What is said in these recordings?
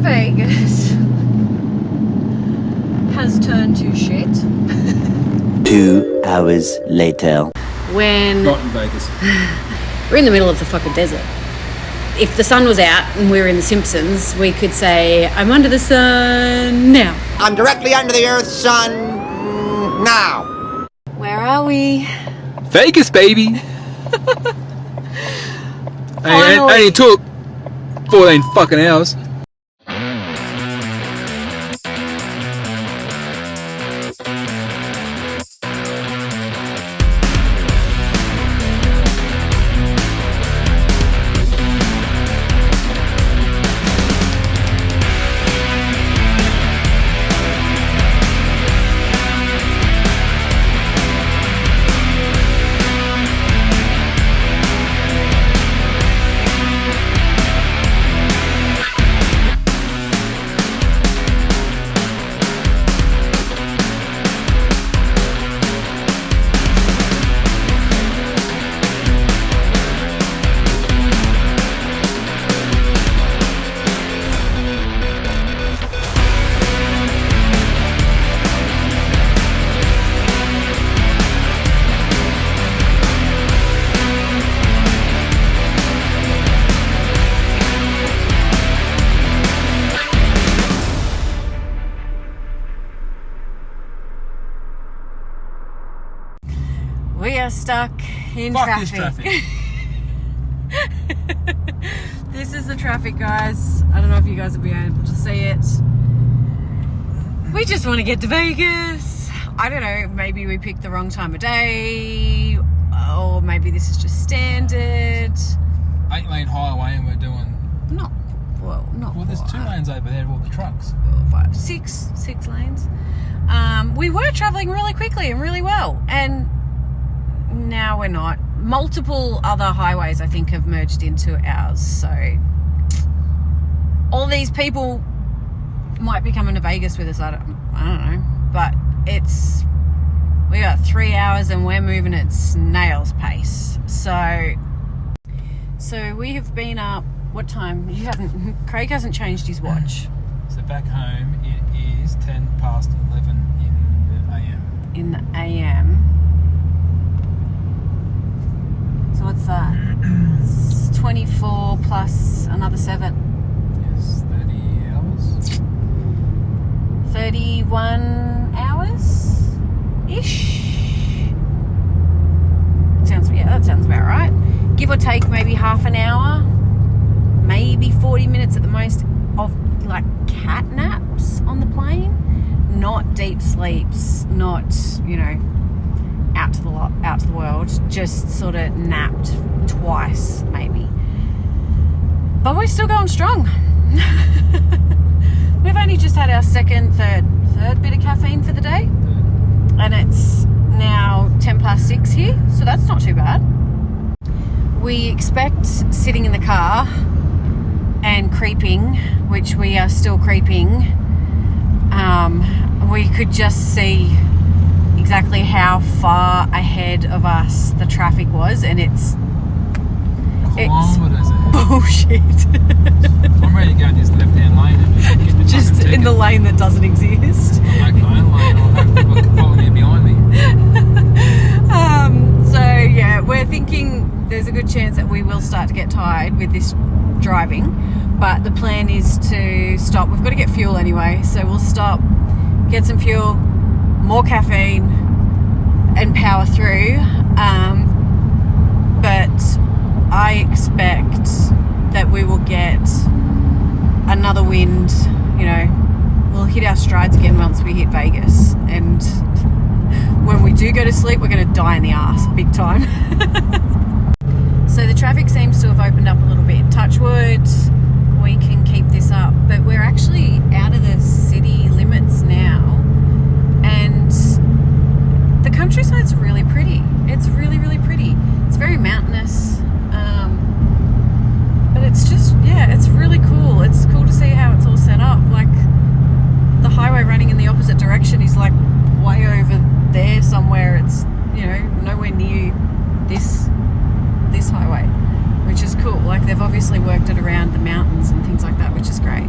Vegas has turned to shit. 2 hours later. When Not in Vegas. we're in the middle of the fucking desert. If the sun was out and we were in The Simpsons, we could say, I'm under the sun now. I'm directly under the Earth's sun now. Where are we? Vegas, baby. Finally. Only took 14 fucking hours. We are stuck in Fuck this traffic. traffic. This is the traffic, guys. I don't know if you guys will be able to see it. We just want to get to Vegas. I don't know, maybe we picked the wrong time of day, or maybe this is just standard. 8-lane highway and we're doing... Not Well, there's 2 lanes over there, all the trucks. 5, 6 lanes. We were traveling really quickly and really well, and now we're not. Multiple other highways, I think, have merged into ours. So all these people might be coming to Vegas with us. I don't know, but we got 3 hours and we're moving at snail's pace. So we have been up. What time? Craig hasn't changed his watch. So back home it is 10 past 11 in the AM. In the AM. So what's that? It's 24 plus another 7. Yes, 30 hours. 31 hours-ish? That sounds about right. Give or take maybe half an hour, maybe 40 minutes at the most of like cat naps on the plane. Not deep sleeps, not, out to the world, just sort of napped twice maybe. But we're still going strong. We've only just had our third bit of caffeine for the day, and it's now 10 past 6 here, so that's not too bad. We expect sitting in the car and creeping, which we are still creeping, we could just see exactly how far ahead of us the traffic was, and it's Kilometres ahead. bullshit. I'm ready to go in this left-hand lane and get the Just fucking in the ticket. lane that doesn't exist. Like my own lane, I'll have people following me behind me. So yeah, we're thinking there's a good chance that we will start to get tired with this driving, but the plan is to stop. We've got to get fuel anyway, so we'll stop, get some fuel, more caffeine, and power through. But I expect that we will get another wind, we'll hit our strides again once we hit Vegas, and when we do go to sleep, we're going to die in the arse big time. So the traffic seems to have opened up a little bit. Touch wood, we can keep this up, but we're actually out of the city limits now, and the countryside's really pretty. It's really, really pretty. It's very mountainous, but it's just, it's really cool. It's cool to see how it's all set up. Like, the highway running in the opposite direction is like way over there somewhere. It's nowhere near this highway, which is cool. Like, they've obviously worked it around the mountains and things like that, which is great.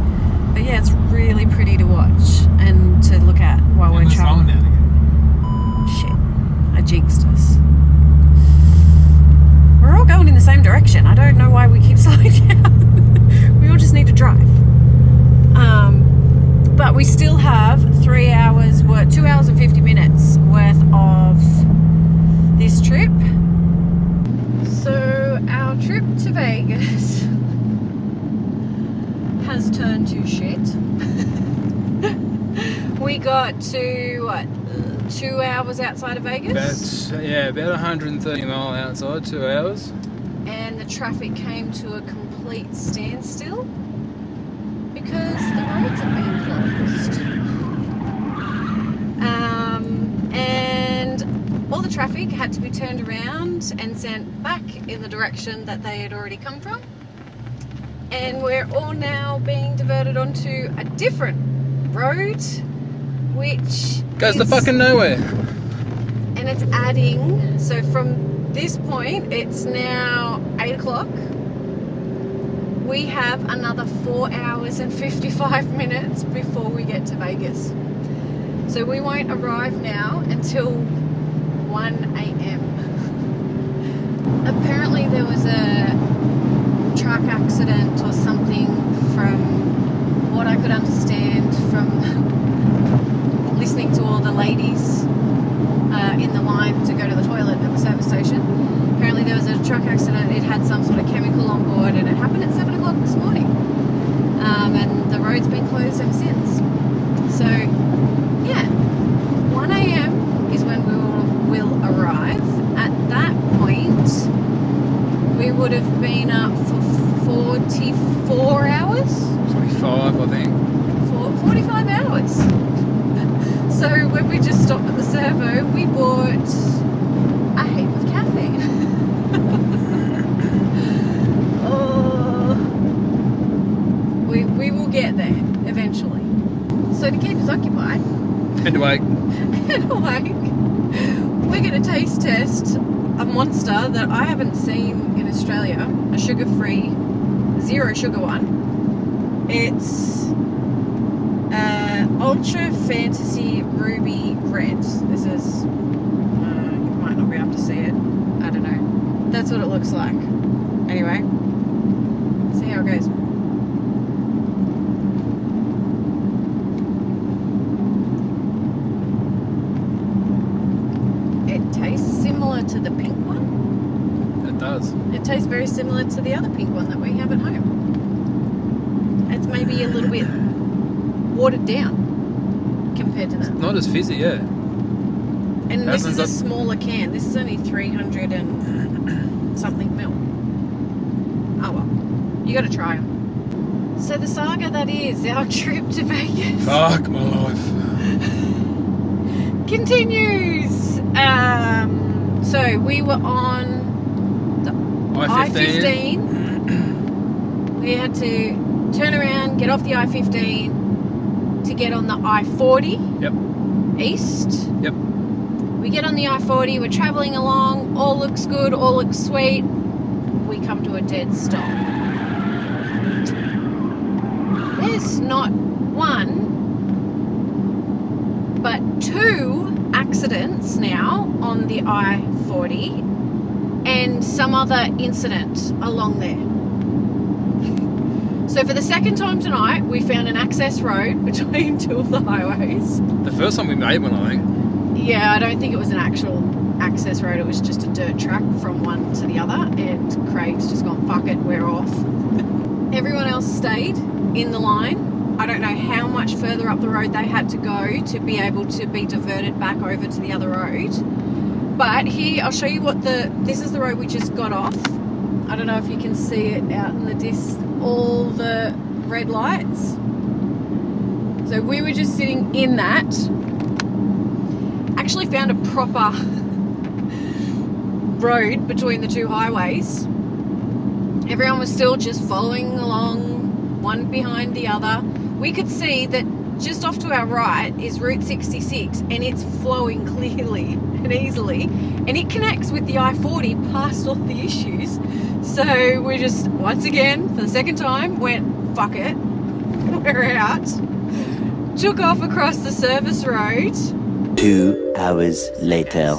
But yeah, it's really pretty to watch and to look at while we're And we're slowing traveling. down again. Shit, I jinxed us. We're all going in the same direction. I don't know why we keep slowing down. We all just need to drive. But we still have 3 hours, 2 hours and 50 minutes worth of this trip. So our trip to Vegas has turned to shit. We got to, what, 2 hours outside of Vegas? About 130 mile outside, 2 hours. And the traffic came to a complete standstill because the roads have been closed. And all the traffic had to be turned around and sent back in the direction that they had already come from. And we're all now being diverted onto a different road, which Goes to is- fucking nowhere. and it's adding, so from this point it's now 8 o'clock. We have another 4 hours and 55 minutes before we get to Vegas, so we won't arrive now until 1 a.m. Apparently there was a truck accident or something, from what I could understand from listening to all the ladies in the line to go to the toilet at the service station. Apparently there was a truck accident. It had some sort of chemical on board, and it happened at 7 o'clock this morning. And the road's been closed ever since. So yeah, 1 a.m. is when we will arrive. At that point, we would have been up for 44 hours. 25, I think. 45 hours. So when we just stopped at the servo, we bought a heap of caffeine. Oh, we will get there eventually. So to keep us occupied And awake. and awake, we're going to taste test a monster that I haven't seen in Australia, a sugar-free, zero sugar one. It's Ultra Fantasy Ruby Red. This is, you might not be able to see it. I don't know. That's what it looks like. Anyway, see how it goes. It tastes similar to the pink one. It does. It tastes very similar to the other pink one that we have at home. It's maybe a little bit watered down compared to that. Not as fizzy, yeah. And this Hasn't is a got- smaller can. This is only 300 and something mil. Oh well, you got to try them. So the saga that is our trip to Vegas Fuck my life. continues. So we were on the I-15. I-15. We had to turn around, get off the I-15 to get on the I-40 Yep. east. Yep. We get on the I-40, we're travelling along, all looks good, all looks sweet. We come to a dead stop. There's not one, but two accidents now on the I-40 and some other incident along there. So for the second time tonight, we found an access road between two of the highways. The first time we made one, I think. Yeah, I don't think it was an actual access road. It was just a dirt track from one to the other, and Craig's just gone, fuck it, we're off. Everyone else stayed in the line. I don't know how much further up the road they had to go to be able to be diverted back over to the other road. But here, I'll show you what this is the road we just got off. I don't know if you can see it out in the all the red lights. So we were just sitting in that. Actually found a proper road between the two highways. Everyone was still just following along, one behind the other. We could see that just off to our right is Route 66, and it's flowing clearly and easily, and it connects with the I-40 past all the issues. So we just, once again, for the second time, went, fuck it, we're out. Took off across the service road. 2 hours later.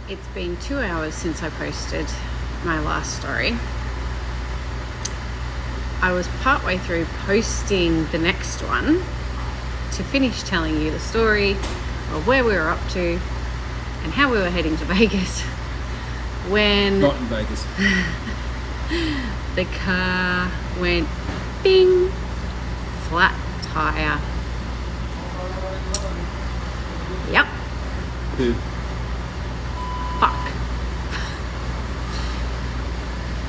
It's been 2 hours since I posted my last story. I was partway through posting the next one to finish telling you the story of where we were up to and how we were heading to Vegas when Not in Vegas. the car went bing, flat tire. Yep. Who? Fuck.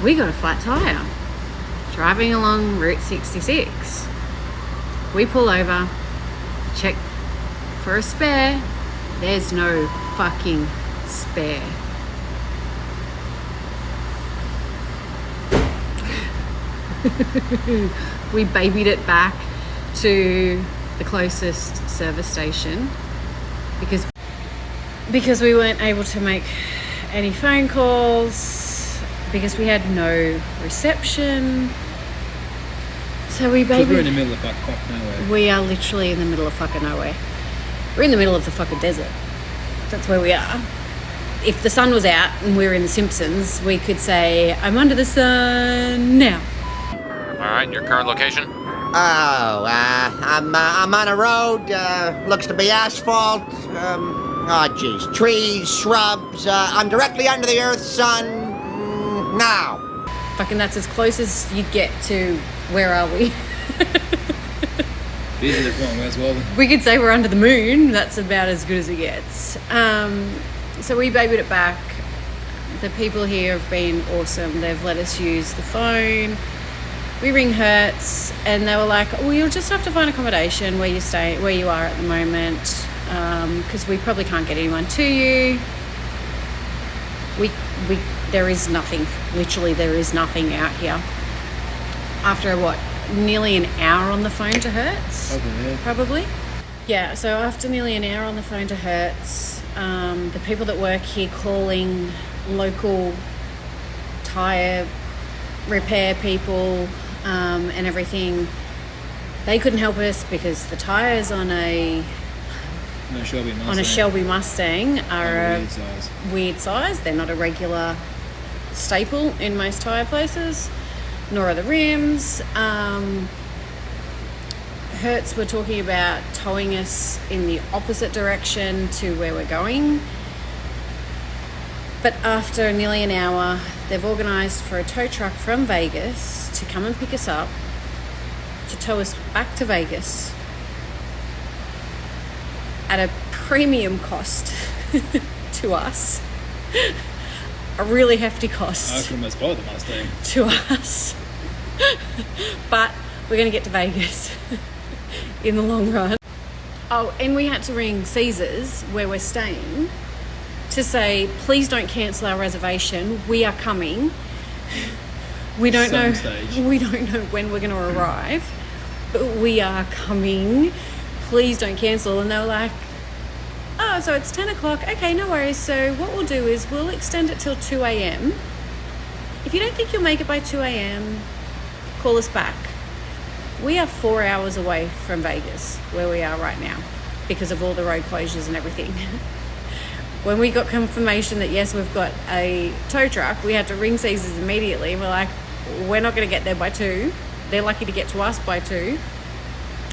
We got a flat tire driving along Route 66. We pull over, check for a spare. There's no fucking spare. We babied it back to the closest service station because we weren't able to make any phone calls because we had no reception. So we Because we're babied. in the middle of fuck nowhere. We are literally in the middle of fucking nowhere. We're in the middle of the fucking desert. That's where we are. If the sun was out and we were in The Simpsons, we could say, I'm under the sun now. Alright, your current location? Oh, I'm on a road, looks to be asphalt, oh geez, trees, shrubs, I'm directly under the earth's sun, now. Fucking that's as close as you'd get to where are we? These are the wrong as well. We could say we're under the moon. That's about as good as it gets. So we babied it back. The people here have been awesome. They've let us use the phone. We ring Hertz, and they were like, "Well, you'll just have to find accommodation where you are at the moment, because we probably can't get anyone to you." There is nothing. Literally, there is nothing out here. After what, nearly an hour on the phone to Hertz? Probably. Yeah, so after nearly an hour on the phone to Hertz, the people that work here calling local tyre repair people and everything, they couldn't help us because the tyres on a Shelby Mustang are a weird size. They're not a regular staple in most tyre places, nor are the rims. Hertz were talking about towing us in the opposite direction to where we're going. But after nearly an hour, they've organised for a tow truck from Vegas to come and pick us up, to tow us back to Vegas at a premium cost to us. A really hefty cost. I could almost buy the Mustang. To us. But we're going to get to Vegas in the long run. Oh, and we had to ring Caesars, where we're staying, to say, please don't cancel our reservation. We are coming. We don't know when we're going to arrive, but we are coming. Please don't cancel. And they were like, oh, so it's 10 o'clock. Okay, no worries. So what we'll do is we'll extend it till 2 a.m. If you don't think you'll make it by 2 a.m., call us back. We are 4 hours away from Vegas, where we are right now, because of all the road closures and everything. When we got confirmation that, yes, we've got a tow truck, we had to ring Caesars immediately. We're like, we're not going to get there by 2. They're lucky to get to us by 2.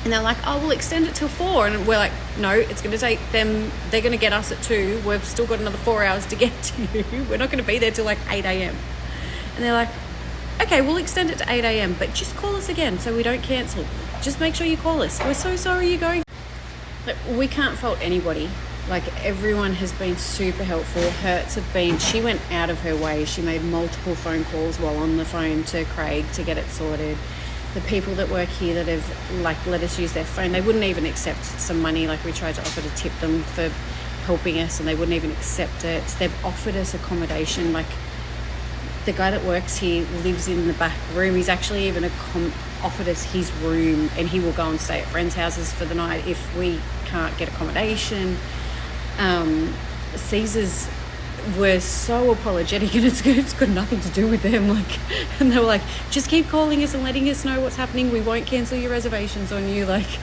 And they're like, oh, we'll extend it till 4. And we're like, no, it's going to take them, they're going to get us at 2. We've still got another 4 hours to get to you. We're not going to be there till like 8 a.m. And they're like, okay, we'll extend it to 8 a.m, but just call us again so we don't cancel. Just make sure you call us. We're so sorry you're going. Like, we can't fault anybody. Like, everyone has been super helpful. Hertz she went out of her way. She made multiple phone calls while on the phone to Craig to get it sorted. The people that work here that have let us use their phone, they wouldn't even accept some money. Like, we tried to offer to tip them for helping us and they wouldn't even accept it. They've offered us accommodation. Like, the guy that works here lives in the back room. He's actually even offered us his room, and he will go and stay at friends' houses for the night if we can't get accommodation. Caesars were so apologetic, and it's got nothing to do with them. Like, and they were like, just keep calling us and letting us know what's happening. We won't cancel your reservations on you. Like,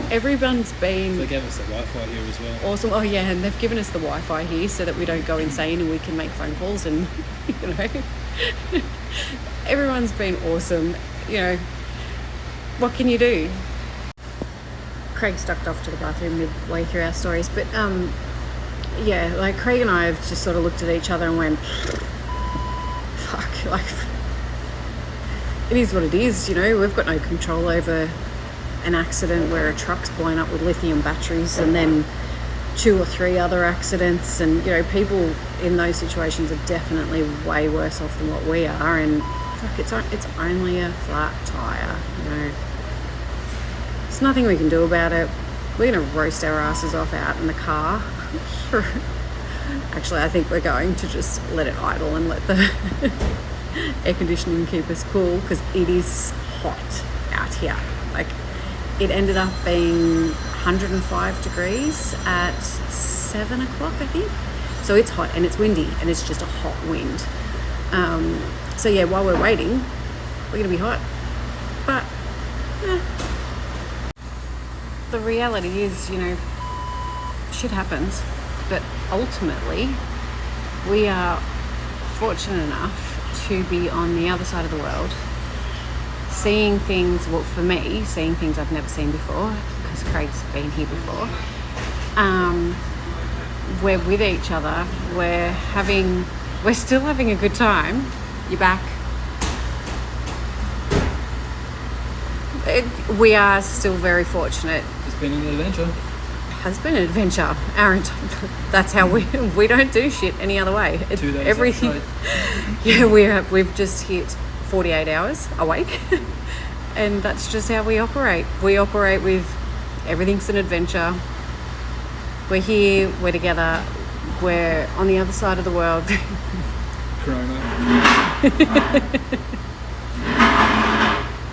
everyone's been... They gave us the Wi-Fi here as well. Awesome. Oh yeah, and they've given us the Wi-Fi here so that we don't go insane and we can make phone calls, and you know, everyone's been awesome. You know, what can you do? Craig's ducked off to the bathroom midway through our stories, but yeah, like Craig and I have just sort of looked at each other and went, fuck, like, it is what it is, you know. We've got no control over an accident where a truck's blown up with lithium batteries, and then 2 or 3 other accidents, and you know, people in those situations are definitely way worse off than what we are, and fuck, it's only a flat tire, you know. There's nothing we can do about it. We're gonna roast our asses off out in the car. Actually, I think we're going to just let it idle and let the air conditioning keep us cool, because it is hot out here. Like, it ended up being 105 degrees at 7 o'clock, I think. So it's hot and it's windy and it's just a hot wind. So yeah, while we're waiting, we're gonna be hot. But the reality is, you know, shit happens. But ultimately, we are fortunate enough to be on the other side of the world, seeing things, well, for me, seeing things I've never seen before, because Craig's been here before. We're with each other, we're still having a good time. You're back. We are still very fortunate. It's been an adventure. Has been an adventure. Aaron, that's how we don't do shit any other way. 2 days everything. Yeah, we've just hit 48 hours awake, and that's just how we operate. We operate with everything's an adventure. We're here, we're together, we're on the other side of the world. Corona.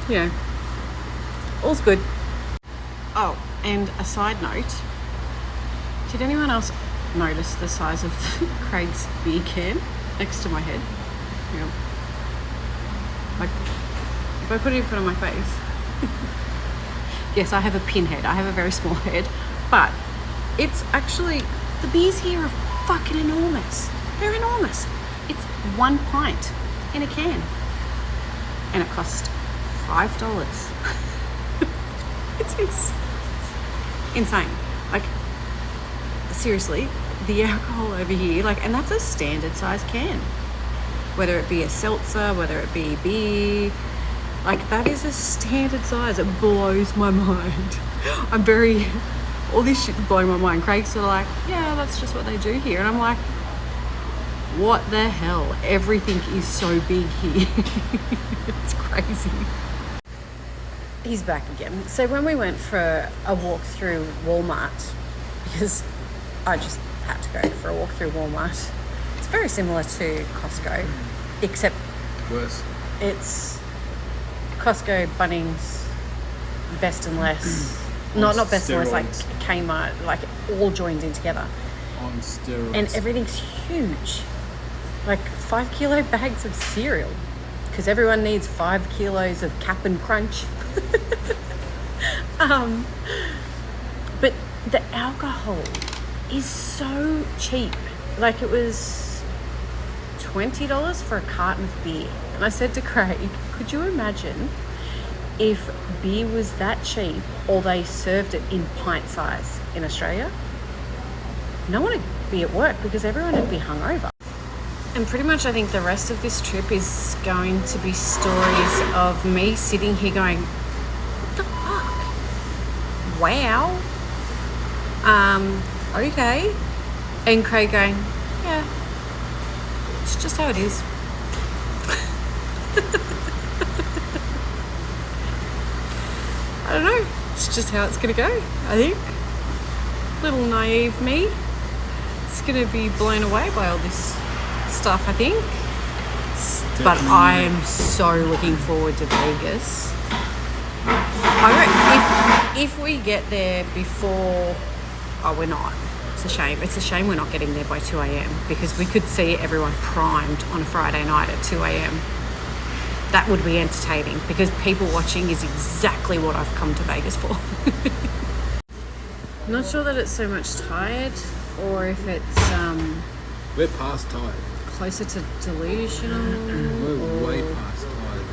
Yeah, all's good. Oh, and a side note, did anyone else notice the size of Craig's beer can next to my head? Yeah. Like, if I put it in front of my face. Yes, I have a pinhead. I have a very small head, but it's actually, the beers here are fucking enormous. They're enormous. It's 1 pint in a can, and it cost $5. It's insane. Like, seriously, the alcohol over here, like, and that's a standard size can. Whether it be a seltzer, whether it be beer, like, that is a standard size. It blows my mind. All this shit's blowing my mind. Craig's sort of like, yeah, that's just what they do here. And I'm like, what the hell? Everything is so big here. It's crazy. He's back again. So when we went for a walk through Walmart, because I just had to go for a walk through Walmart, it's very similar to Costco, except Worse. it's Costco, Bunnings, Best and Less. Not Best and Less, like Kmart, like all joined in together. On steroids. And everything's huge. Like 5 kilo bags of cereal, because everyone needs 5 kilos of Cap'n Crunch. But the alcohol is so cheap. Like, it was $20 for a carton of beer. And I said to Craig, could you imagine if beer was that cheap, or they served it in pint size in Australia? No one would be at work because everyone would be hungover. And pretty much I think the rest of this trip is going to be stories of me sitting here going, what the fuck? Wow. Okay. And Craig going, yeah, it's just how it is. I don't know. It's just how it's going to go, I think. Little naive me. It's going to be blown away by all this stuff, I think. but I'm so looking forward to Vegas. I reckon if we get there before, oh, we're not. It's a shame. It's a shame we're not getting there by 2 a.m. because we could see everyone primed on a Friday night at 2 a.m. That would be entertaining because people watching is exactly what I've come to Vegas for. Not sure that it's so much tired or if it's We're past tired. closer to delusional. We're way past tired.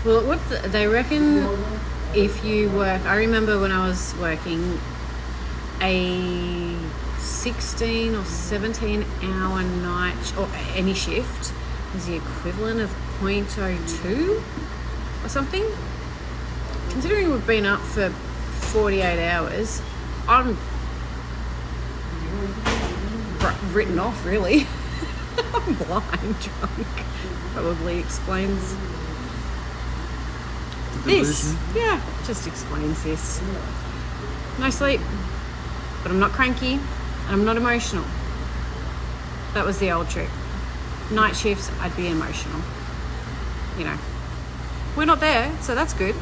Well, they reckon if you work, I remember when I was working a 16 or 17 hour night or any shift was the equivalent of 0.02 or something. Considering we've been up for 48 hours, I'm written off really. I'm blind drunk. Probably explains this. Yeah, just explains this. No sleep, but I'm not cranky and I'm not emotional. That was the old trick. Night shifts, I'd be emotional. You know, we're not there, so that's good.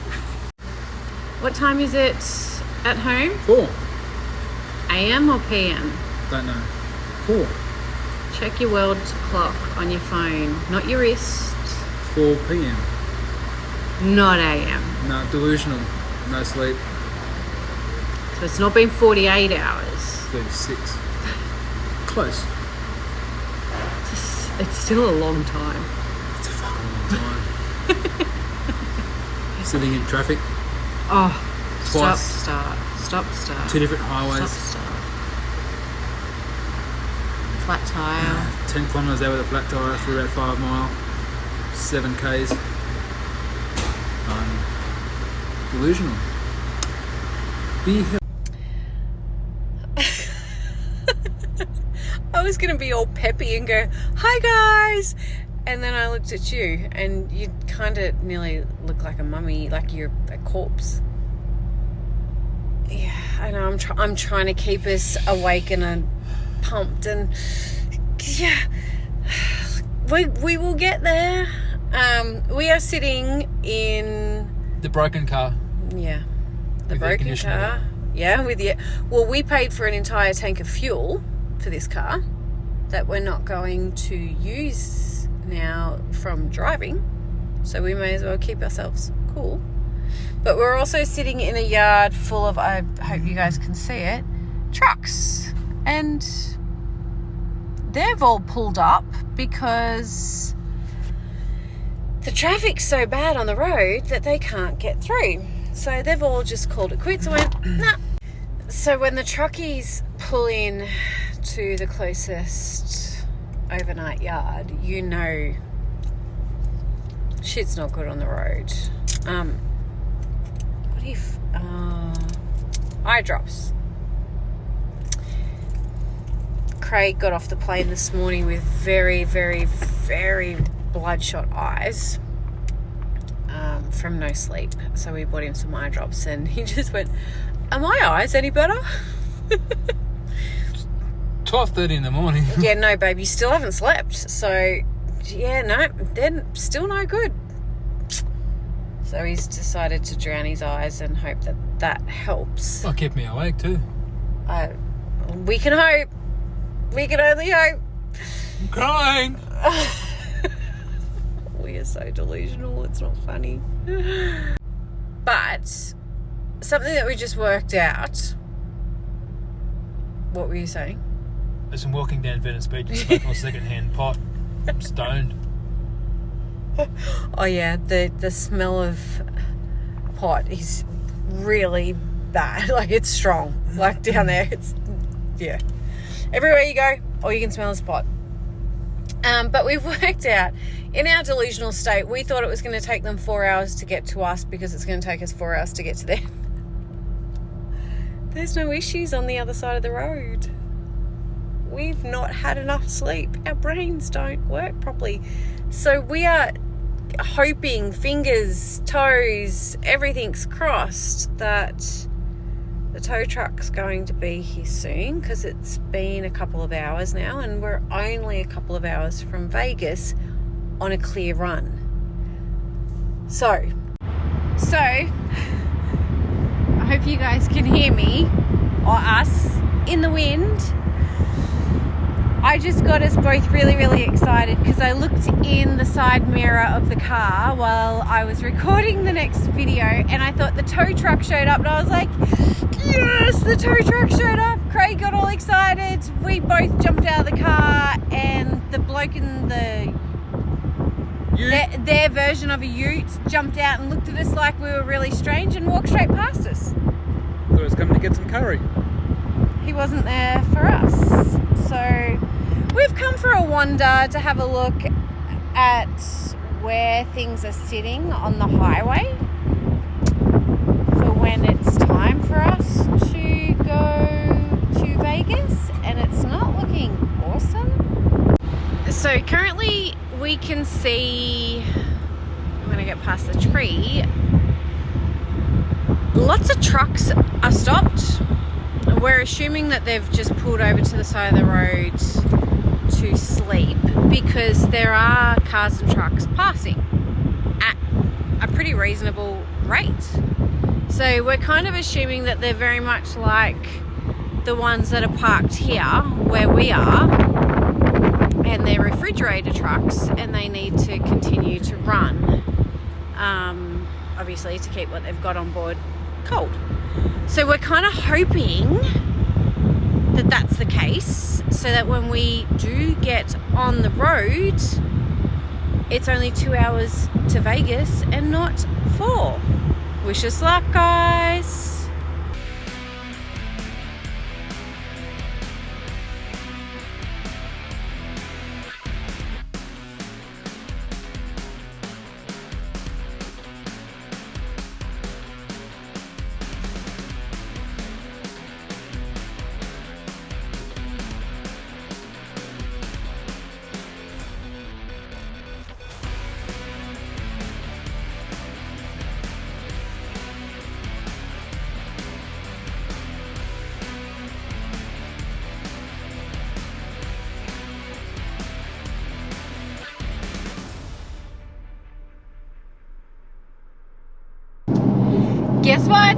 What time is it at home? 4. AM or PM? Don't know. 4. Check your world clock on your phone, not your wrist. 4 p.m. Not AM. No, delusional. No sleep. So it's not been 48 hours. 36. Close. It's still a long time. It's a fucking long time. Sitting in traffic. Oh, Twice. Stop, start. 2 different highways. Stop. Flat tire. 10 kilometres there with a flat tyre for about 5 mile. 7 k's. Delusional. Be hell. I was going to be all peppy and go, hi guys. And then I looked at you and you kind of nearly look like a mummy, like you're a corpse. Yeah, I know. I'm trying to keep us awake and pumped, and yeah, we will get there. We are sitting in The broken car. the With air broken conditioning. car. Yeah, we paid for an entire tank of fuel for this car that we're not going to use now from driving, so we may as well keep ourselves cool. But we're also sitting in a yard full of, I hope you guys can see it, trucks, and they've all pulled up because the traffic's so bad on the road that they can't get through. So they've all just called it quits and went, nah. So when the truckies pull in to the closest overnight yard, you know shit's not good on the road. What if eye drops? Craig got off the plane this morning with very, very, very bloodshot eyes from no sleep. So we bought him some eye drops and he just went, are my eyes any better? 12:30 in the morning. Yeah, no, babe, you still haven't slept. So, yeah, no, they're still no good. So he's decided to drown his eyes and hope that that helps. Well, kept me awake too. We can hope. We can only hope. I'm crying. We are so delusional, it's not funny. But something that we just worked out. What were you saying? As I'm walking down Venice Beach and smoking a second-hand pot. I'm stoned. Oh yeah, the smell of pot is really bad. Like, it's strong. Like, down there, it's, yeah. Everywhere you go, all you can smell is pot. But we've worked out, in our delusional state, we thought it was going to take them 4 hours to get to us because it's going to take us 4 hours to get to them. There's no issues on the other side of the road. We've not had enough sleep. Our brains don't work properly. So we are hoping, fingers, toes, everything's crossed, that The tow truck's going to be here soon because it's been a couple of hours now and we're only a couple of hours from Vegas on a clear run. So I hope you guys can hear me or us in the wind. I just got us both really, really excited because I looked in the side mirror of the car while I was recording the next video and I thought the tow truck showed up and I was like, yes, the tow truck showed up. Craig got all excited. We both jumped out of the car and the bloke in their version of a ute jumped out and looked at us like we were really strange and walked straight past us. Thought I was coming to get some curry. He wasn't there for us. So we've come for a wander to have a look at where things are sitting on the highway for when it's time for us to go to Vegas, and it's not looking awesome. So currently we can see, I'm going to get past the tree, lots of trucks are stopped. We're assuming that they've just pulled over to the side of the road to sleep because there are cars and trucks passing at a pretty reasonable rate. So we're kind of assuming that they're very much like the ones that are parked here where we are, and they're refrigerator trucks and they need to continue to run, obviously to keep what they've got on board cold. So we're kind of hoping that that's the case so that when we do get on the road, it's only 2 hours to Vegas and not 4. Wish us luck, guys. Guess what?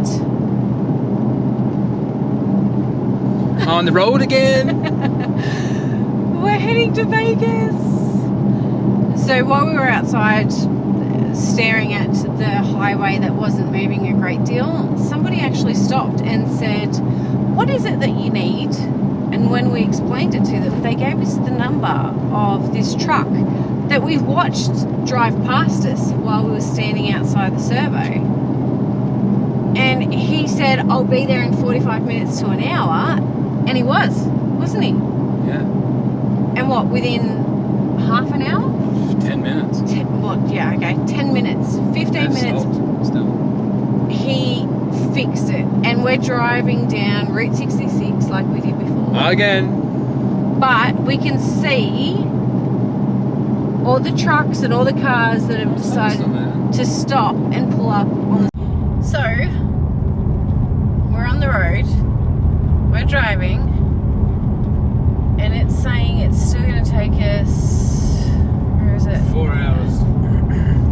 On the road again. We're heading to Vegas. So while we were outside staring at the highway that wasn't moving a great deal, somebody actually stopped and said, what is it that you need? And when we explained it to them, they gave us the number of this truck that we watched drive past us while we were standing outside the servo. And he said, I'll be there in 45 minutes to an hour. And he was, wasn't he? Yeah. And what, within half an hour? 10 minutes. 10 minutes. 15 minutes. Still. He fixed it. And we're driving down Route 66 like we did before. Again. But we can see all the trucks and all the cars that have decided to stop and pull up on the... So, we're on the road, we're driving, and it's saying it's still going to take us, where is it? 4 hours.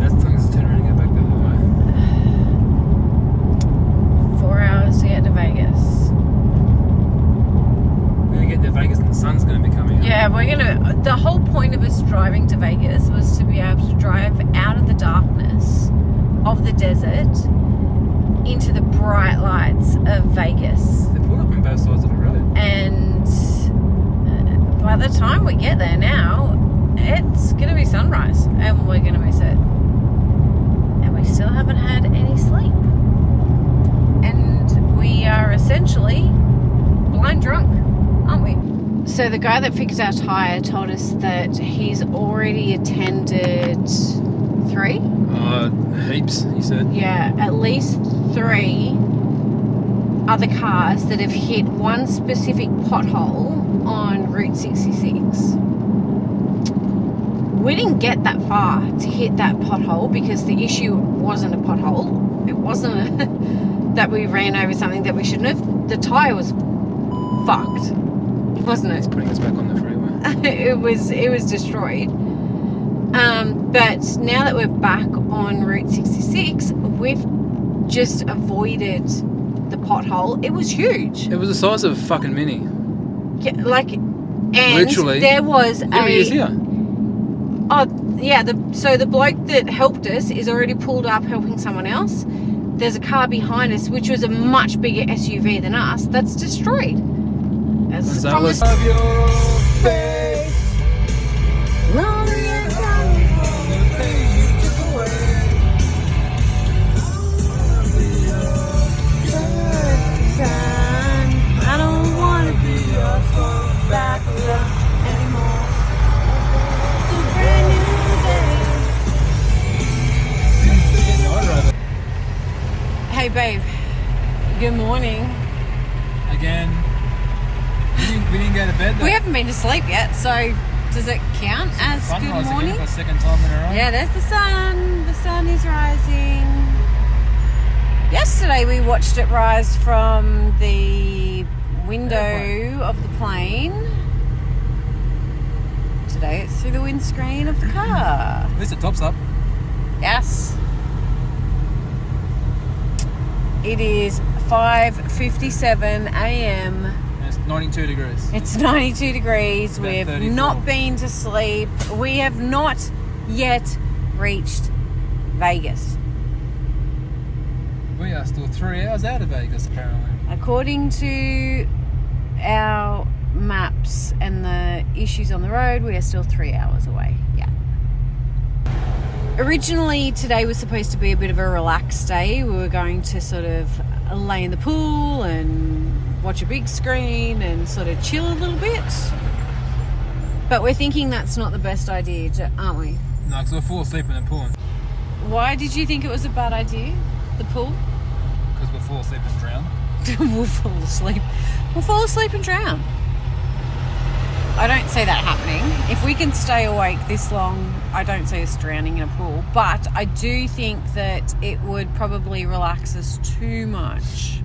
That's things to turn around and go back the other way. 4 hours to get to Vegas. We're going to get to Vegas and the sun's going to be coming out. Yeah, the whole point of us driving to Vegas was to be able to drive out of the darkness of the desert into the bright lights of Vegas. They pulled up on both sides of the road. And by the time we get there now, it's going to be sunrise and we're going to miss it. And we still haven't had any sleep. And we are essentially blind drunk, aren't we? So the guy that fixed our tyre told us that he's already attended 3? Heaps, he said. Yeah, at least 3 other cars that have hit one specific pothole on Route 66. We didn't get that far to hit that pothole because the issue wasn't a pothole. It wasn't that we ran over something that we shouldn't have. The tyre was fucked, wasn't it? Putting us back on the freeway. it was destroyed. But now that we're back on Route 66, we've just avoided the pothole. It was huge. It was the size of a fucking mini. Yeah, like, and Literally. there was How many is here? Oh, yeah, so the bloke that helped us is already pulled up helping someone else. There's a car behind us, which was a much bigger SUV than us, that's destroyed. As from the- Of your face. I don't want to be your back anymore. It's a brand new day. Hey babe, good morning. Again. We didn't go to bed though. We haven't been to sleep yet, so does it count as good Sunrise morning? again for the second time in a row. Yeah, there's the sun. The sun is rising. Yesterday we watched it rise from the window of the plane. Today it's through the windscreen of the car. At least the top's up. Yes. It is 5:57 a.m. And it's 92 degrees. It's 92 degrees. About We've 34. not been to sleep. We have not yet reached Vegas. We are still 3 hours out of Vegas, apparently. According to our maps and the issues on the road, we are still 3 hours away. Yeah. Originally, today was supposed to be a bit of a relaxed day. We were going to sort of lay in the pool and watch a big screen and sort of chill a little bit. But we're thinking that's not the best idea, aren't we? No, because we'll fall asleep in the pool. Why did you think it was a bad idea, the pool? Because we'll fall asleep and drown. We'll fall asleep. We'll fall asleep and drown. I don't see that happening. If we can stay awake this long, I don't see us drowning in a pool. But I do think that it would probably relax us too much.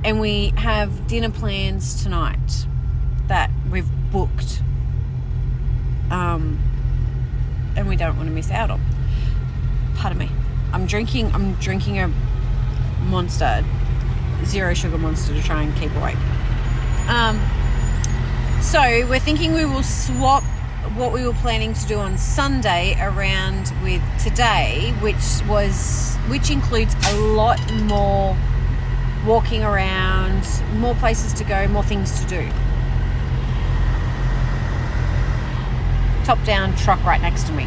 And we have dinner plans tonight that we've booked. And we don't want to miss out on. Pardon me. I'm drinking a Monster, zero sugar Monster to try and keep awake. So we're thinking we will swap what we were planning to do on Sunday around with today, which includes a lot more walking around, more places to go, more things to do. Top down truck right next to me.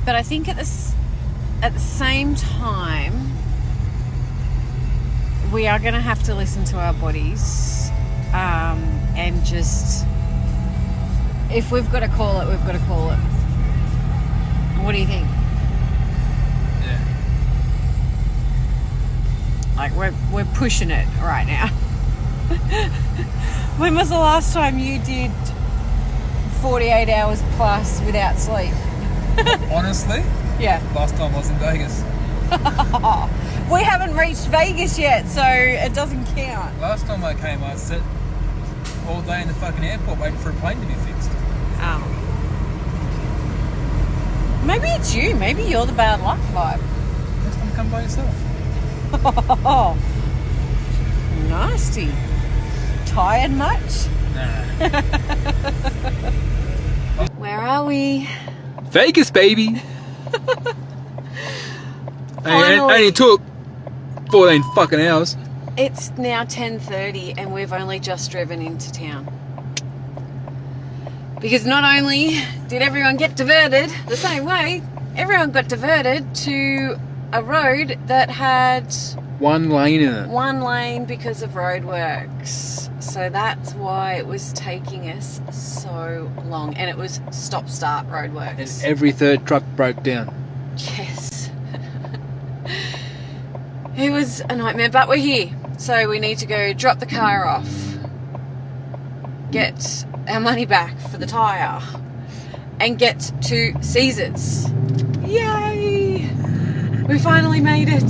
But I think at the same time, we are going to have to listen to our bodies and just, if we've got to call it, we've got to call it. What do you think? Yeah. Like we're pushing it right now. When was the last time you did 48 hours plus without sleep? Honestly, Yeah. last time I was in Vegas. We haven't reached Vegas yet, so it doesn't count. Last time I came, I sat all day in the fucking airport waiting for a plane to be fixed. Maybe it's you. Maybe you're the bad luck vibe. Next time come by yourself. Oh, nasty. Tired much? Nah. Where are we? Vegas, baby. Finally. Only took 14 fucking hours. It's now 10:30 and we've only just driven into town. Because not only did everyone get diverted the same way, everyone got diverted to a road that had One lane in it. one lane because of roadworks. So that's why it was taking us so long. And it was stop-start And roadworks. every third truck broke down. Yes. It was a nightmare, but we're here. So we need to go drop the car off, get our money back for the tyre, and get to Caesars. Yay! We finally made it.